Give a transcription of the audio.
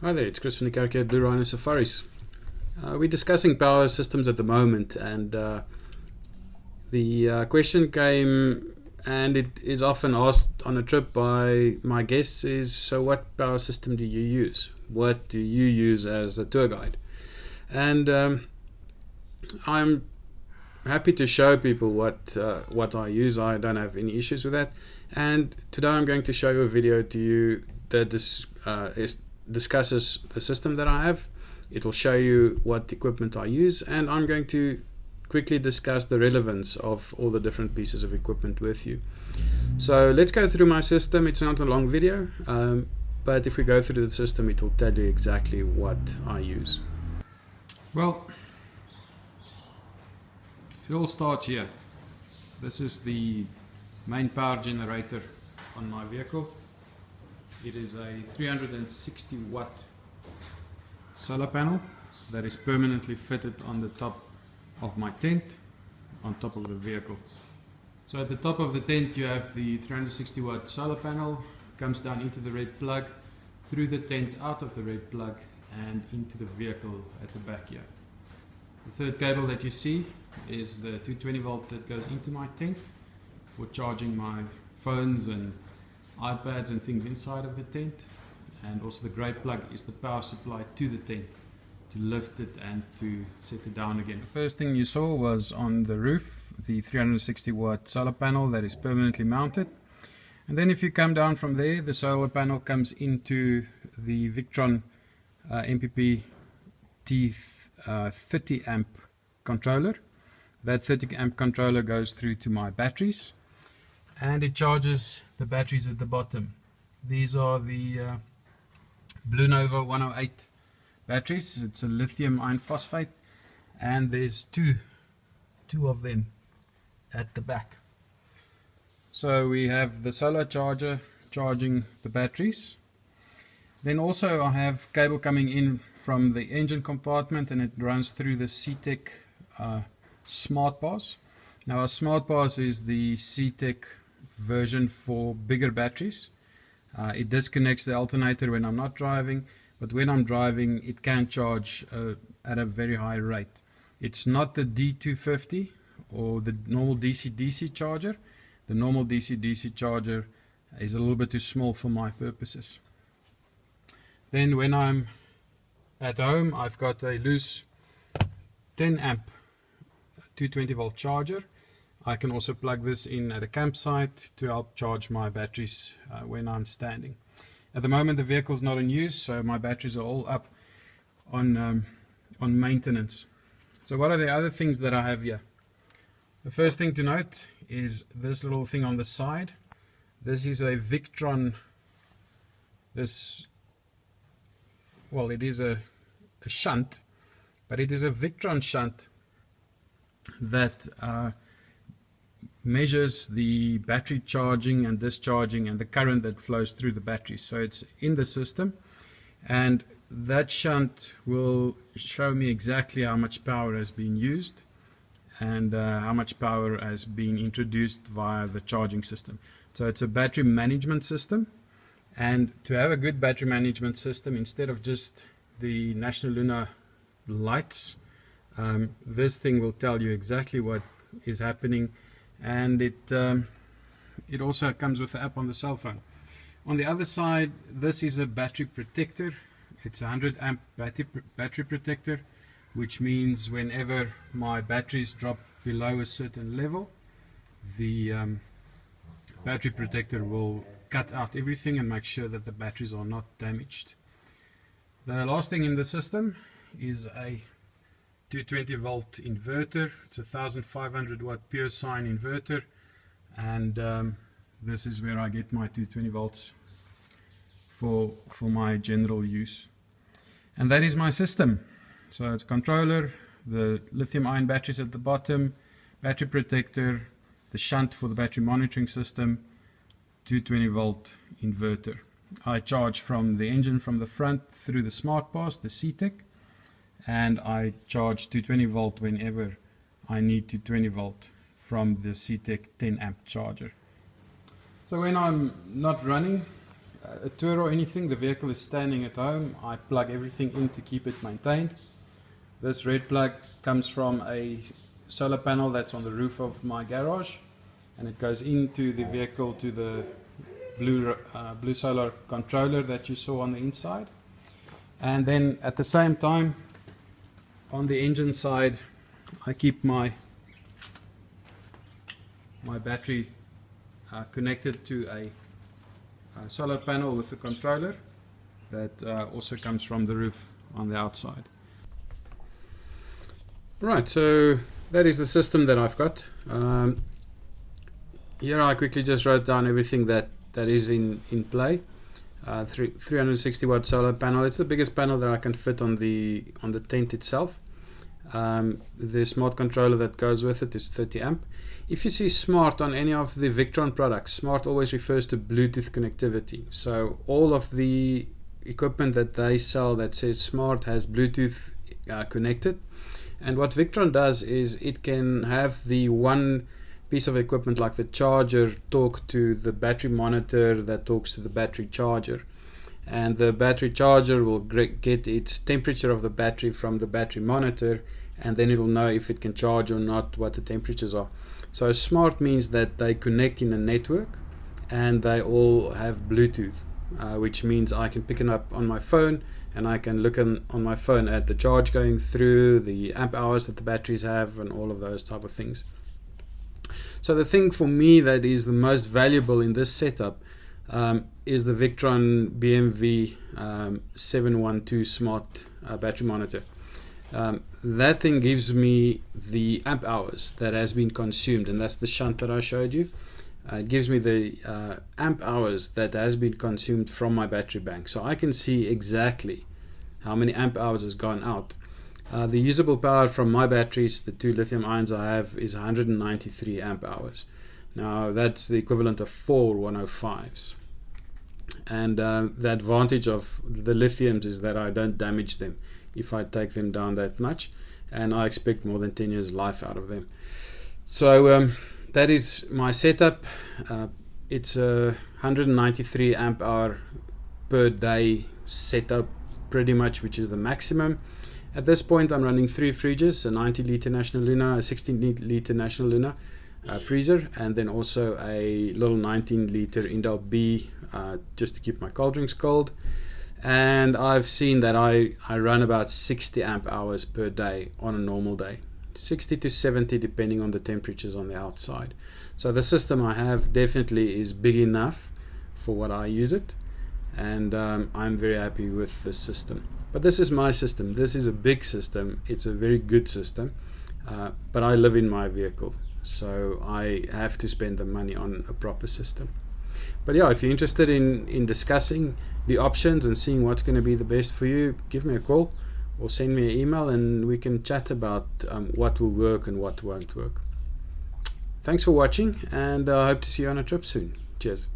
Hi there, it's Chris from the Kerk here at Bluerhino Safaris. We're discussing power systems at the moment, and the question came, and it is often asked on a trip by my guests, is so what power system do you use? What do you use as a tour guide? And I'm happy to show people what I use. I don't have any issues with that. And today I'm going to show you a video to you that discusses the system that I have. It will show you what equipment I use, and I'm going to quickly discuss the relevance of all the different pieces of equipment with you. So let's go through my system. It's not a long video, but if we go through the system, it will tell you exactly what I use. Well, it all starts here. This is the main power generator on my vehicle. It is a 360 watt solar panel that is permanently fitted on the top of my tent, on top of the vehicle. So at the top of the tent you have the 360 watt solar panel, comes down into the red plug, through the tent, out of the red plug, and into the vehicle at the back here. The third cable that you see is the 220 volt that goes into my tent for charging my phones and iPads and things inside of the tent, and also the grey plug is the power supply to the tent to lift it and to set it down again. The first thing you saw was on the roof, the 360 watt solar panel that is permanently mounted, and then if you come down from there, the solar panel comes into the Victron MPP T30 amp controller. That 30 amp controller goes through to my batteries, and it charges the batteries at the bottom. These are the Bluerhino 108 batteries. It's a lithium iron phosphate, and there's two of them at the back. So we have the solar charger charging the batteries. Then also I have cable coming in from the engine compartment, and it runs through the CTEC Smart Bars. Now a Smart Bars is the CTEC version for bigger batteries. It disconnects the alternator when I'm not driving, but when I'm driving it can charge at a very high rate. It's not the D250 or the normal DC-DC charger. The normal DC-DC charger is a little bit too small for my purposes. Then when I'm at home, I've got a loose 10 amp 220 volt charger. I can also plug this in at a campsite to help charge my batteries when I'm standing. At the moment the vehicle is not in use, so my batteries are all up on maintenance. So what are the other things that I have here? The first thing to note is this little thing on the side. This is a Victron, it is a shunt, but it is a Victron shunt that measures the battery charging and discharging and the current that flows through the battery. So it's in the system, and that shunt will show me exactly how much power has been used and how much power has been introduced via the charging system. So it's a battery management system, and to have a good battery management system, instead of just the National Lunar lights, this thing will tell you exactly what is happening, and it also comes with the app on the cell phone. On the other side, this is a battery protector. It's a 100 amp battery protector, which means whenever my batteries drop below a certain level, the battery protector will cut out everything and make sure that the batteries are not damaged. The last thing in the system is a 220 volt inverter. It's a 1500 watt pure sine inverter, and this is where I get my 220 volts for my general use. And that is my system. So it's controller, the lithium ion batteries at the bottom, battery protector, the shunt for the battery monitoring system, 220 volt inverter. I charge from the engine from the front through the smart bars, the CTEC, and I charge 220 volt whenever I need 220 volt from the CTEC 10 amp charger. So when I'm not running, a tour or anything, the vehicle is standing at home, I plug everything in to keep it maintained. This red plug comes from a solar panel that's on the roof of my garage, and it goes into the vehicle to the blue solar controller that you saw on the inside. And then at the same time, on the engine side, I keep my battery connected to a solar panel with a controller that also comes from the roof on the outside. Right, so that is the system that I've got. Here I quickly just wrote down everything that is in play. 360 watt solar panel. It's the biggest panel that I can fit on the tent itself. The smart controller that goes with it is 30 amp. If you see smart on any of the Victron products, smart always refers to Bluetooth connectivity. So all of the equipment that they sell that says smart has Bluetooth connected. And what Victron does is it can have the one piece of equipment like the charger talk to the battery monitor that talks to the battery charger, and the battery charger will get its temperature of the battery from the battery monitor, and then it will know if it can charge or not, what the temperatures are. So smart means that they connect in a network and they all have Bluetooth, which means I can pick it up on my phone and I can look on my phone at the charge going through, the amp hours that the batteries have, and all of those type of things. So the thing for me that is the most valuable in this setup is the Victron BMW 712 Smart battery monitor. That thing gives me the amp hours that has been consumed, and that's the shunt that I showed you. It gives me the amp hours that has been consumed from my battery bank, so I can see exactly how many amp hours has gone out. The usable power from my batteries, the 2 lithium ions I have, is 193 amp hours. Now that's the equivalent of 4 105s. And the advantage of the lithiums is that I don't damage them if I take them down that much, and I expect more than 10 years life out of them. So that is my setup. It's a 193 amp hour per day setup pretty much, which is the maximum. At this point I'm running 3 fridges, a 90 litre National Luna, a 16 litre National Luna freezer, and then also a little 19 litre Indal B just to keep my cold drinks cold. And I've seen that I run about 60 amp hours per day on a normal day, 60 to 70 depending on the temperatures on the outside. So the system I have definitely is big enough for what I use it, and I'm very happy with this system. But this is my system. This is a big system. It's a very good system, but I live in my vehicle, so I have to spend the money on a proper system. But yeah, if you're interested in discussing the options and seeing what's going to be the best for you, give me a call or send me an email and we can chat about what will work and what won't work. Thanks for watching, and I hope to see you on a trip soon. Cheers.